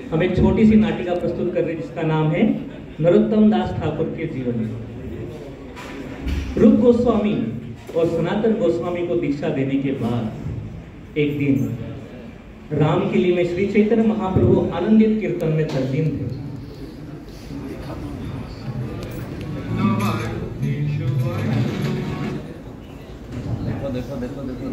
हम एक छोटी सी नाटिका प्रस्तुत कर रहे हैं जिसका नाम है नरोत्तम दास ठाकुर के जीवन। रूप गोस्वामी और सनातन गोस्वामी को दीक्षा देने के बाद एक दिन रामकिली में श्री चैतन्य महाप्रभु आनंदित कीर्तन में तल्लीन थे। देखो देखो देखो देखो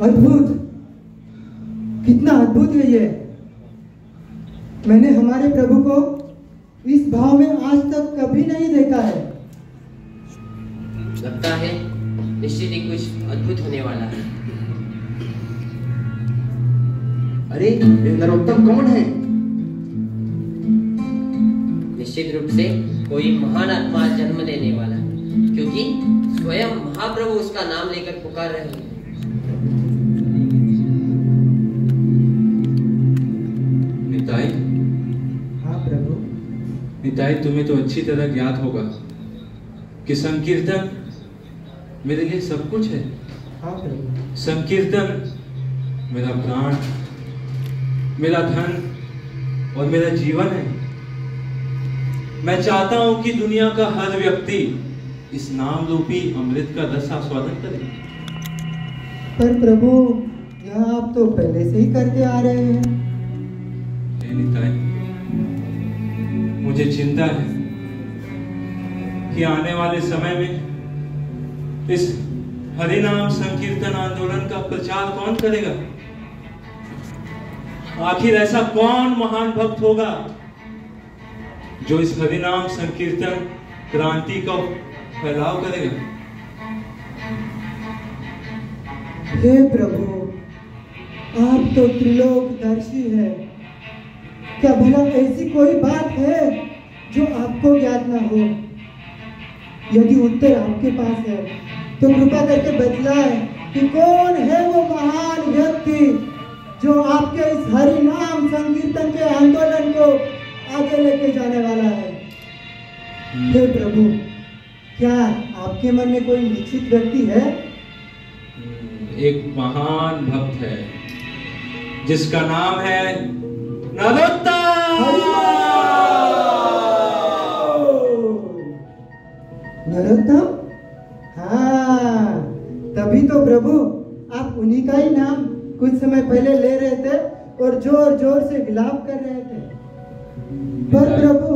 अद्भुत, कितना अद्भुत है ये। मैंने हमारे प्रभु को इस भाव में आज तक कभी नहीं देखा है। लगता है निश्चित ही कुछ अद्भुत होने वाला है। अरे ये नरोत्तम कौन है? निश्चित रूप से कोई महान आत्मा जन्म लेने वाला, क्योंकि स्वयं महाप्रभु उसका नाम लेकर पुकार रहे हैं। निताई, हाँ प्रभु। निताई, तुम्हें तो अच्छी तरह ज्ञात होगा कि संकीर्तन मेरे लिए सब कुछ है। हाँ प्रभु। संकीर्तन मेरा प्राण, मेरा धन और मेरा जीवन है। मैं चाहता हूं कि दुनिया का हर व्यक्ति इस नाम रूपी अमृत का रस आस्वादन करे। पर प्रभु, यह आप तो पहले से ही करते आ रहे हैं। निताई, मुझे चिंता है कि आने वाले समय में इस हरिनाम संकीर्तन आंदोलन का प्रचार कौन करेगा? आखिर ऐसा कौन महान भक्त होगा जो इस हरिनाम संकीर्तन क्रांति का फैलाव करेगा? हे प्रभु, आप तो त्रिलोकदर्शी है। क्या भला ऐसी कोई बात है जो आपको ज्ञात ना हो? यदि उत्तर आपके पास है तो कृपा करके बतलाएं कि कौन है वो महान व्यक्ति जो आपके इस हरि नाम संकीर्तन के आंदोलन को आगे लेके जाने वाला है। हे प्रभु, क्या आपके मन में कोई निश्चित व्यक्ति है? एक महान भक्त है जिसका नाम है नरोत्तम। नरोत्तम? हाँ, तभी तो प्रभु आप उन्हीं का ही नाम कुछ समय पहले ले रहे थे और जोर जोर से विलाप कर रहे थे। पर प्रभु,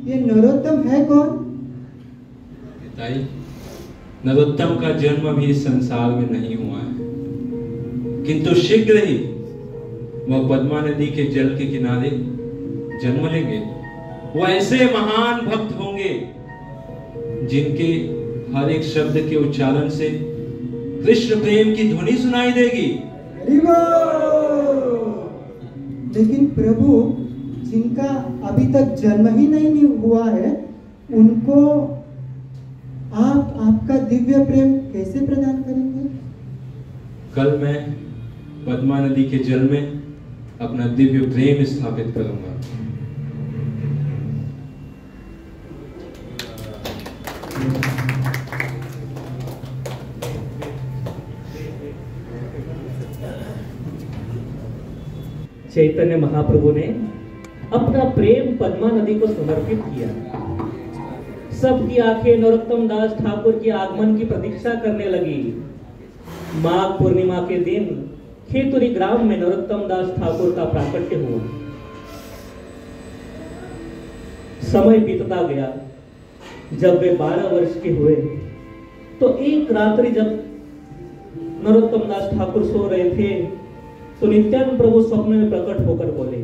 ये नरोत्तम है कौन? निताई, नरोत्तम का जन्म भी इस संसार में नहीं हुआ है, किंतु शीघ्र ही वह पद्मा नदी के जल के किनारे जन्म लेंगे। वो ऐसे महान भक्त होंगे जिनके हर एक शब्द के उच्चारण से कृष्ण प्रेम की ध्वनि सुनाई देगी। लेकिन प्रभु, जिनका अभी तक जन्म ही नहीं हुआ है, उनको आप आपका दिव्य प्रेम कैसे प्रदान करेंगे? कल मैं पद्मा नदी के जल में अपना दिव्य प्रेम स्थापित करूंगा। चैतन्य महाप्रभु ने अपना प्रेम पद्मा नदी को समर्पित किया। सबकी आंखें नरोत्तम दास ठाकुर के आगमन की प्रतीक्षा करने लगी। माघ पूर्णिमा के दिन खेतुरी ग्राम में नरोत्तम दास ठाकुर का प्राकट्य हुआ। समय बीतता गया। जब वे 12 वर्ष के हुए तो एक रात्रि जब नरोत्तम दास ठाकुर सो रहे थे तो नित्यानंद प्रभु स्वप्न में प्रकट होकर बोले,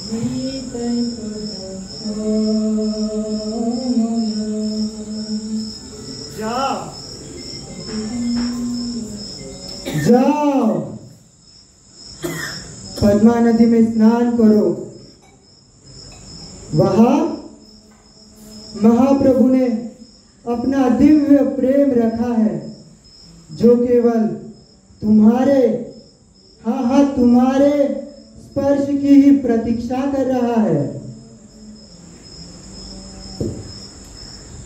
मेरी जाओ पद्मा नदी में स्नान करो। वहां महाप्रभु ने अपना दिव्य प्रेम रखा है जो केवल तुम्हारे तुम्हारे स्पर्श की ही प्रतीक्षा कर रहा है।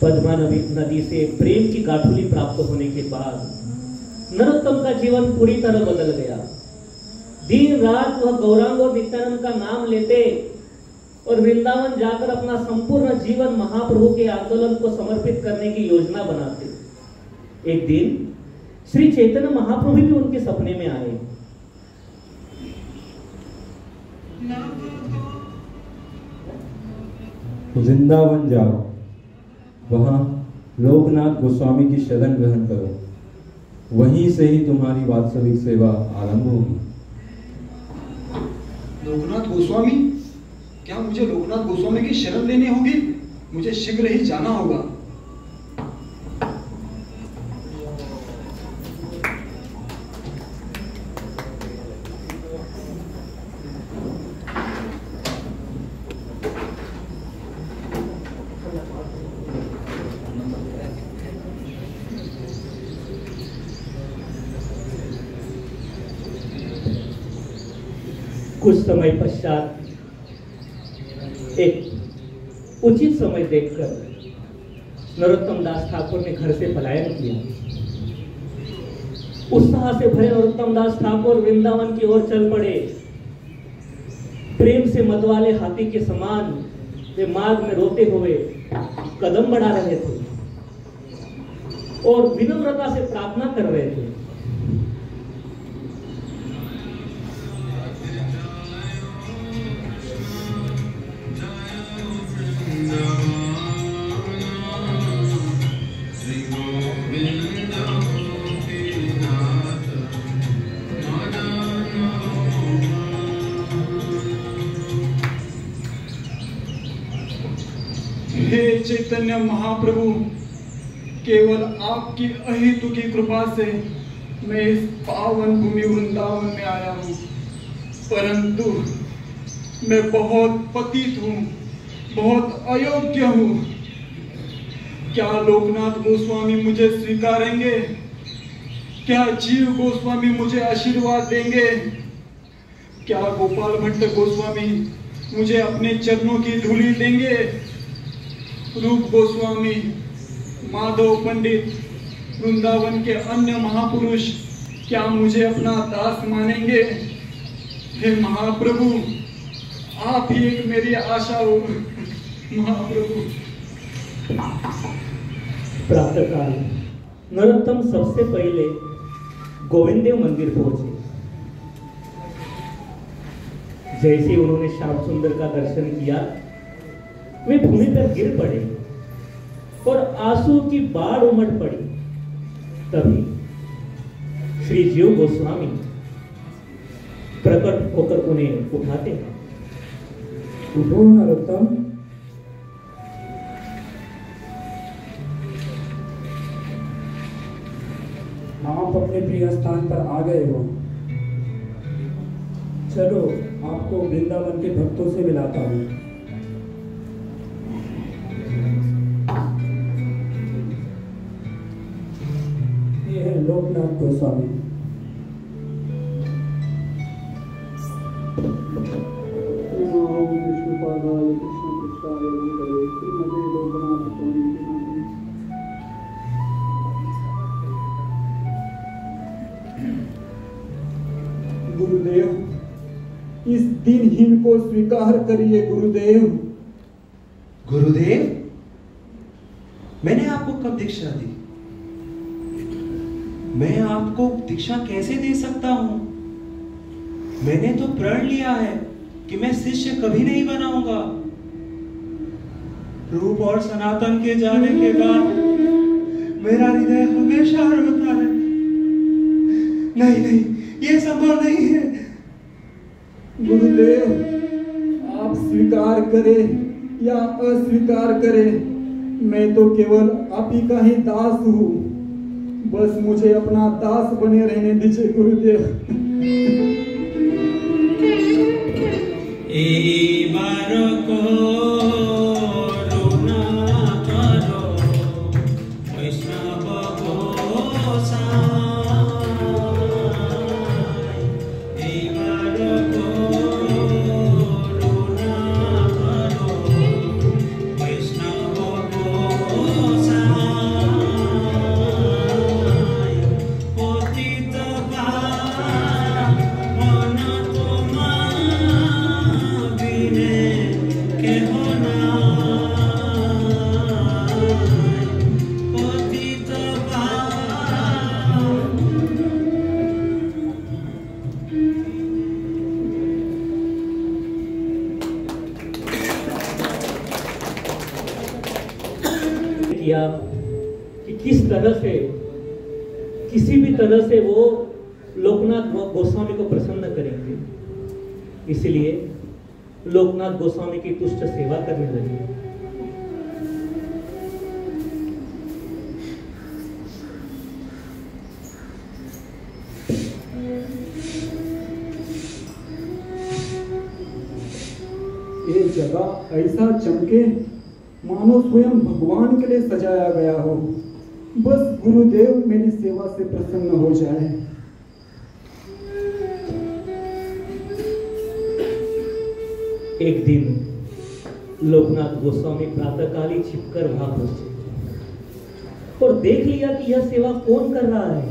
पद्मा नदी से प्रेम की गाठुली प्राप्त होने के बाद नरोत्तम का जीवन पूरी तरह बदल गया। दिन रात वह गौरांग और नित्यानंद का नाम लेते और वृंदावन जाकर अपना संपूर्ण जीवन महाप्रभु के आंदोलन को समर्पित करने की योजना बनाते। एक दिन श्री चैतन्य महाप्रभु भी उनके सपने में आए। वृंदावन जाओ, वहां लोकनाथ गोस्वामी की शरण ग्रहण करो, वहीं से ही तुम्हारी वास्तविक सेवा आरंभ होगी। लोकनाथ गोस्वामी? क्या मुझे लोकनाथ गोस्वामी की शरण लेनी होगी? मुझे शीघ्र ही जाना होगा। कुछ समय पश्चात एक उचित समय देखकर नरोत्तम दास ठाकुर ने घर से पलायन किया। उत्साह से भरे नरोत्तम दास ठाकुर वृंदावन की ओर चल पड़े। प्रेम से मतवाले हाथी के समान वे मार्ग में रोते हुए कदम बढ़ा रहे थे और विनम्रता से प्रार्थना कर रहे थे। हे चैतन्य महाप्रभु, केवल आपकी अहेतुकी कृपा से मैं इस पावन भूमि वृंदावन में आया हूँ, परंतु मैं बहुत पतित हूँ, बहुत अयोग्य हूँ। क्या लोकनाथ गोस्वामी मुझे स्वीकारेंगे? क्या जीव गोस्वामी मुझे आशीर्वाद देंगे? क्या गोपाल भट्ट गोस्वामी मुझे अपने चरणों की धूली देंगे? रूप गोस्वामी, माधव पंडित, वृंदावन के अन्य महापुरुष क्या मुझे अपना दास मानेंगे? हे महाप्रभु, आप ही एक मेरी आशा हो महाप्रभु। प्रातःकाल नरोत्तम सबसे पहले गोविंदेव मंदिर पहुंचे। जैसे उन्होंने श्याम सुंदर का दर्शन किया, वे भूमि पर गिर पड़े और आंसू की बाढ़ उमड़ पड़ी। तभी श्री जीव गोस्वामी प्रकट होकर उन्हें उठाते हैं। उठो नरोत्तम, आप अपने प्रिय स्थान पर आ गए हो। चलो आपको वृंदावन के भक्तों से मिलाता हूँ। ये है लोकनाथ गोस्वामी। गुरुदेव, इस दिनहीन को स्वीकार करिए गुरुदेव। गुरुदेव, मैंने आपको कब दीक्षा दी? मैं आपको दीक्षा कैसे दे सकता हूं? मैंने तो प्रण लिया है कि मैं शिष्य कभी नहीं बनाऊंगा। रूप और सनातन के जाने के बाद मेरा हृदय हमेशा रोता रहे। नहीं नहीं, ये संभव नहीं है। गुरुदेव, आप स्वीकार करे या अस्वीकार करे, मैं तो केवल आप ही का ही दास हूँ। बस मुझे अपना दास बने रहने दीजिए गुरुदेव। किया कि किस तरह से किसी भी तरह से वो लोकनाथ गोस्वामी को प्रसन्न करेंगे, इसलिए लोकनाथ गोस्वामी की तुष्ट सेवा करने लगे। ये जगह ऐसा चमके मानो स्वयं भगवान के लिए सजाया गया हो। बस गुरुदेव मेरी सेवा से प्रसन्न हो जाए। एक दिन लोकनाथ गोस्वामी प्रातःकाल ही छिपकर वहां पहुंचे और देख लिया कि यह सेवा कौन कर रहा है।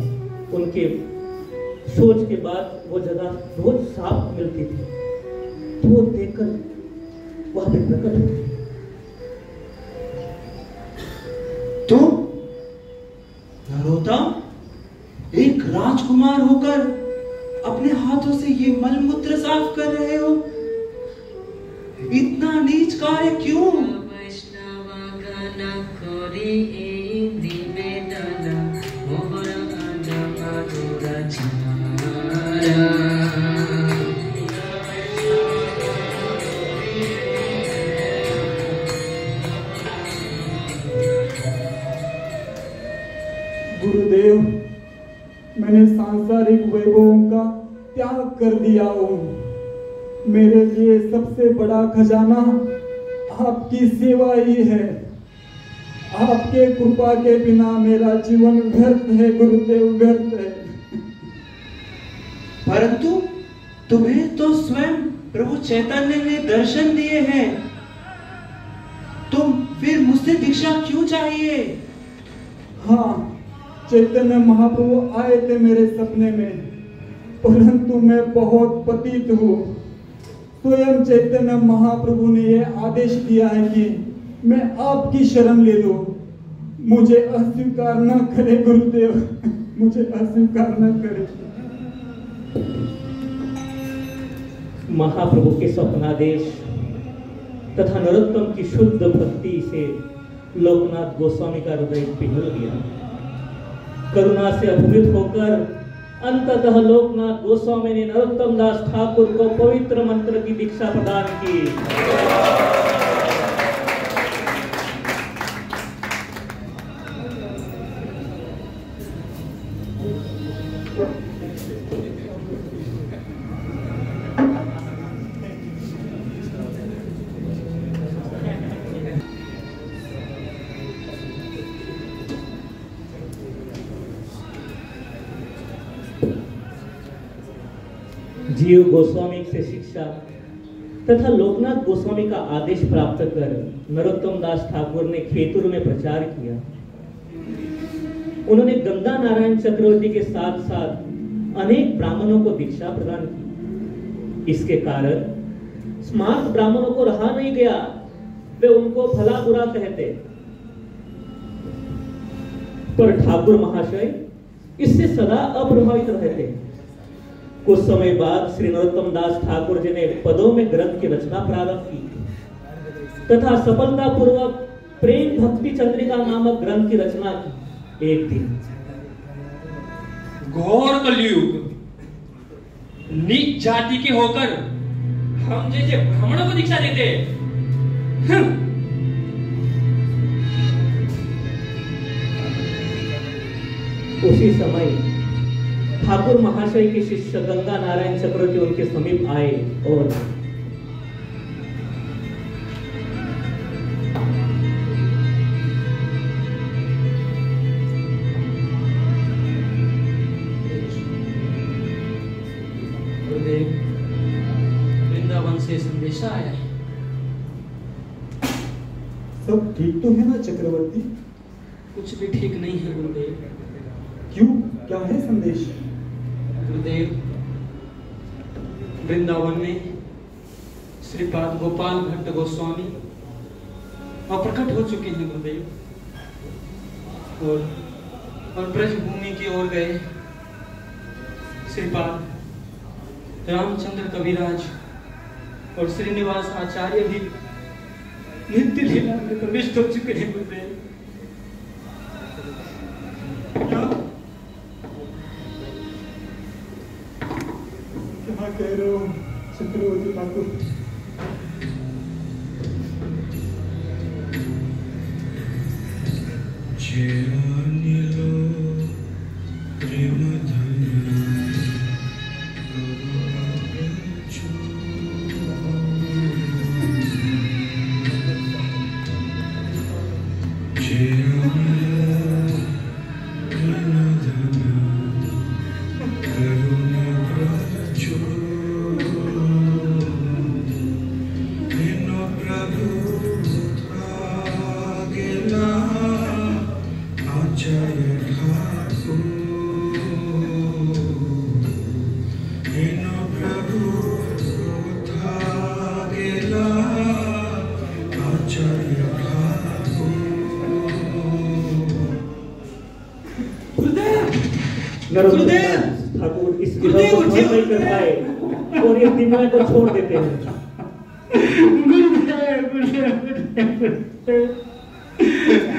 उनके सोच के बाद वो जगह रोज साफ मिलती थी, तो वो देखकर वहां पे प्रकट हुई। तो नरोत्तम, एक राजकुमार होकर अपने हाथों से ये मलमूत्र साफ कर रहे हो? इतना नीच कार्य क्यों? गुरुदेव, मैंने सांसारिक वैभवों का त्याग कर दिया हूँ। मेरे लिए सबसे बड़ा खजाना आपकी सेवा ही है। आपके कृपा के बिना मेरा जीवन व्यर्थ है गुरुदेव, व्यर्थ है। परंतु तुम्हें तो स्वयं प्रभु चैतन्य ने दर्शन दिए हैं, तुम फिर मुझसे दीक्षा क्यों चाहिए? हाँ, चैतन्य महाप्रभु आए थे मेरे सपने में, परंतु मैं बहुत पतित हूँ। स्वयं चैतन्य महाप्रभु ने यह आदेश दिया है कि मैं आपकी शरण ले लूं। मुझे अस्वीकार न करे गुरुदेव, मुझे अस्वीकार न करे। महाप्रभु के स्वप्नादेश तथा नरोत्तम की शुद्ध भक्ति से लोकनाथ गोस्वामी का हृदय पिघल गया। करुणा से अभिभूत होकर अंततः लोकनाथ गोस्वामी ने नरोत्तम दास ठाकुर को पवित्र मंत्र की दीक्षा प्रदान की। जीव गोस्वामी से शिक्षा तथा लोकनाथ गोस्वामी का आदेश प्राप्त कर नरोत्तम दास ठाकुर ने खेतुर में प्रचार किया। उन्होंने गंगा नारायण चक्रवर्ती के साथ साथ अनेक ब्राह्मणों को दीक्षा प्रदान की। इसके कारण स्मार्त ब्राह्मणों को रहा नहीं गया, वे उनको भला बुरा कहते। पर ठाकुर महाशय इससे सदा अप्रभावित रहते। कुछ समय बाद श्री नरोत्तम दास ठाकुर जी ने पदों में ग्रंथ की रचना प्रारंभ की तथा सफलतापूर्वक प्रेम भक्ति चंद्रिका नामक ग्रंथ की रचना की। एक दिन घोर कलयुग नीच जाति के होकर हम जैसे ब्राह्मणों को दीक्षा देते हैं। उसी समय ठाकुर महाशय के शिष्य गंगा नारायण चक्रवर्ती उनके समीप आए और वृंदावन से संदेशा आया है। सब ठीक तो है ना चक्रवर्ती? कुछ भी ठीक नहीं है गुरुदेव। क्यों, क्या है संदेश? गुरुदेव, वृंदावन में श्रीपाद गोपाल भट्ट गोस्वामी अप्रकट हो चुके हैं गुरुदेव, और ब्रजभूमि की ओर गए श्रीपाद रामचंद्र कविराज और श्रीनिवास आचार्य भी नित्य लीला में प्रविष्ट हो चुके हैं गुरुदेव। क्या कह रहे हो चक्रवर्ती ठाकुर? ठाकुर इस विधि को नहीं कर पाए और इस दिमाग को छोड़ देते हैं।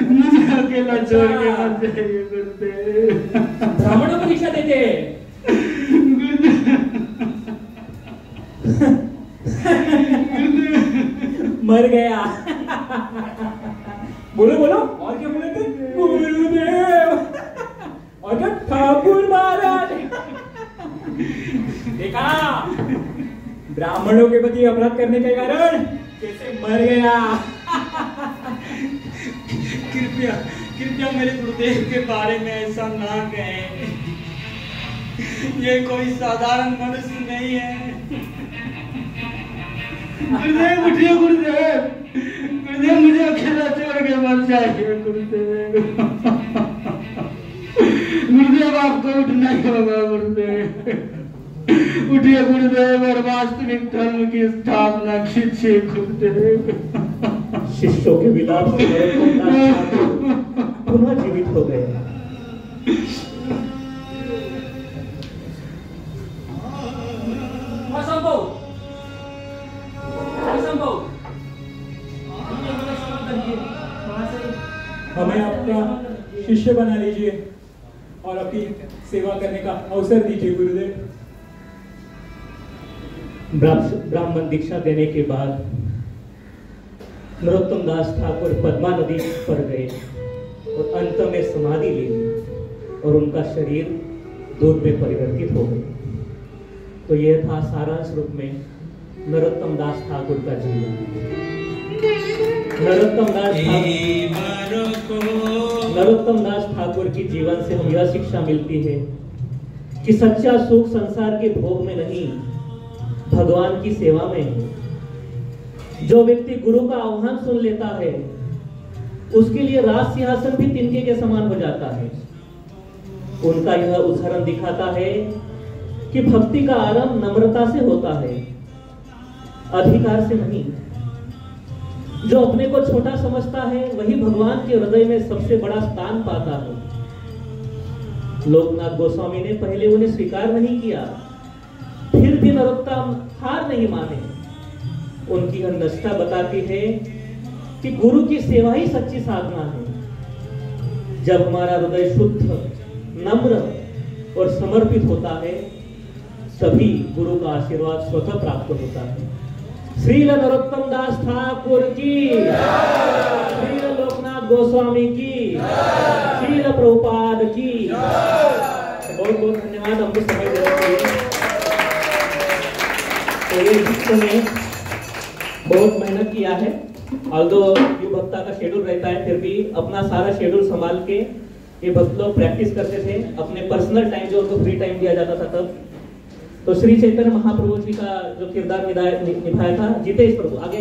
मुझे अकेला छोड़ के मत जाइए गुरुदेव। ब्राह्मणों को दीक्षा देते हैं। मर गया। बोलो बोलो, और क्या बोले थे? गुरुदेव और क्या? ठाकुर महाराज। देखा ब्राह्मणों के प्रति अपराध करने के कारण कैसे मर गया। कृपया कृपया मेरे गुरुदेव के बारे में ऐसा ना कहें। ये कोई साधारण मनुष्य नहीं है। गुरुदेव उठिए, गुरुदेव गुरुदेव मुझे अकेला छोड़ के मत जाइए गुरुदेव। गुरुदेव आपको उठना ही होगा गुरुदेव। उठिए गुरुदेव और वास्तविक धर्म की स्थापना कीजिए गुरुदेव। शिष्यों के विलाप से पुनः जीवित हो गए। असंभव, असंभव। हमें आपका शिष्य बना लीजिए और अपनी सेवा करने का अवसर दीजिए गुरुदेव। ब्राह्मण दीक्षा देने के बाद नरोत्तम दास ठाकुर पद्मा नदी पर गए और अंत में समाधि ले ली और उनका शरीर दूध में परिवर्तित हो गया। तो यह था सारांश रूप में नरोत्तम दास ठाकुर का जीवन। नरोत्तम दास ठाकुर की जीवन से हमें यह शिक्षा मिलती है कि सच्चा सुख संसार के भोग में नहीं, भगवान की सेवा में है। जो व्यक्ति गुरु का आह्वान सुन लेता है उसके लिए राज सिंहासन भी तिनके के समान हो जाता है। उनका यह उदाहरण दिखाता है कि भक्ति का आरंभ नम्रता से होता है, अधिकार से नहीं। जो अपने को छोटा समझता है वही भगवान के हृदय में सबसे बड़ा स्थान पाता है। लोकनाथ गोस्वामी ने पहले उन्हें स्वीकार नहीं किया, फिर भी नरोत्तम हार नहीं माने। उनकी यह निष्ठा बताती है कि गुरु की सेवा ही सच्ची साधना है। जब हमारा हृदय शुद्ध, नम्र और समर्पित होता है तभी गुरु का आशीर्वाद स्वतः प्राप्त होता है। श्रील नरोत्तम दास ठाकुर की, श्रील लोकनाथ गोस्वामी की, श्रील प्रभुपाद की। बहुत बहुत धन्यवाद हमको समय देने के लिए। तो ये शिष्यों ने बहुत मेहनत किया है, ऑल्दो युग भक्ता का शेड्यूल रहता है, फिर भी अपना सारा शेड्यूल संभाल के ये भक्त लोग प्रैक्टिस करते थे। अपने पर्सनल टाइम जो उनको फ्री टाइम दिया जाता था तब। तो श्री चैतन्य महाप्रभु जी का जो किरदार निभाया था जितेश प्रभु, आगे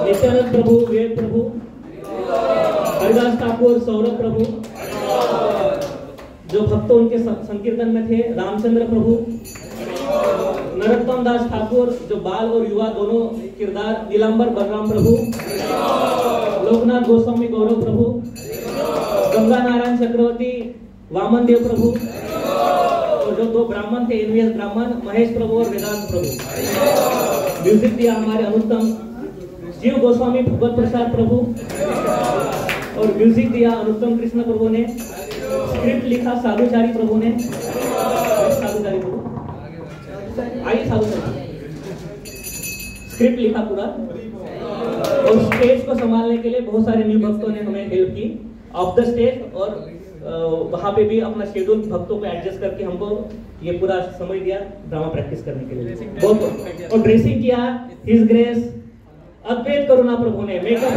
नित्यानंद प्रभु, वेद प्रभु, हरिदास ठाकुर, सौरभ प्रभु, जो भक्त उनके संकीर्तन में थे रामचंद्र प्रभु, नरोत्तम दास ठाकुर जो बाल और युवा दोनों किरदार, नीलांबर बलराम प्रभु, लोकनाथ गोस्वामी गौरव प्रभु, गंगा नारायण चक्रवर्ती, वामन देव प्रभु, और जो दो ब्राह्मण थे एनवीएस ब्राह्मण, महेश प्रभु और वेदांत प्रभु। म्यूजिक दिया हमारे अनुत्तम जीव गोस्वामी भगवत प्रसाद प्रभु, और म्यूजिक दिया अनुत्तम कृष्ण प्रभु ने। स्क्रिप्ट लिखा साधुचारी प्रभु ने, साधुचारी प्रभु आइए साधुचारी, स्क्रिप्ट लिखा पूरा। और स्टेज को संभालने के लिए बहुत सारे न्यू भक्तों ने हमें हेल्प की ऑफ द स्टेज, और वहां पे भी अपना शेड्यूल भक्तों को एडजस्ट करके हमको ये पूरा समय दिया ड्रामा प्रैक्टिस करने के लिए बहुत। और ड्रेसिंग किया हिज ग्रेस अद्वैत करुणा प्रभु ने, मेकअप